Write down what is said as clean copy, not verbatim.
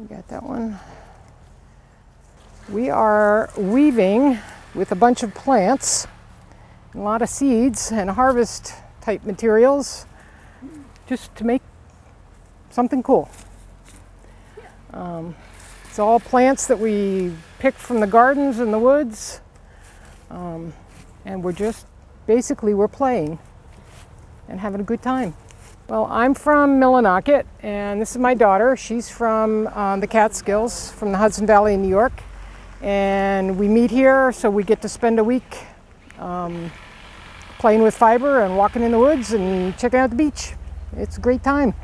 We got that one. We are weaving with a bunch of plants, a lot of seeds and harvest type materials, just to make something cool. It's all plants that we pick from the gardens and the woods, and we're just basically we're playing and having a good time. Well, I'm from Millinocket, and this is my daughter. She's from the Catskills, from the Hudson Valley in New York, and we meet here so we get to spend a week playing with fiber and walking in the woods and checking out the beach. It's a great time.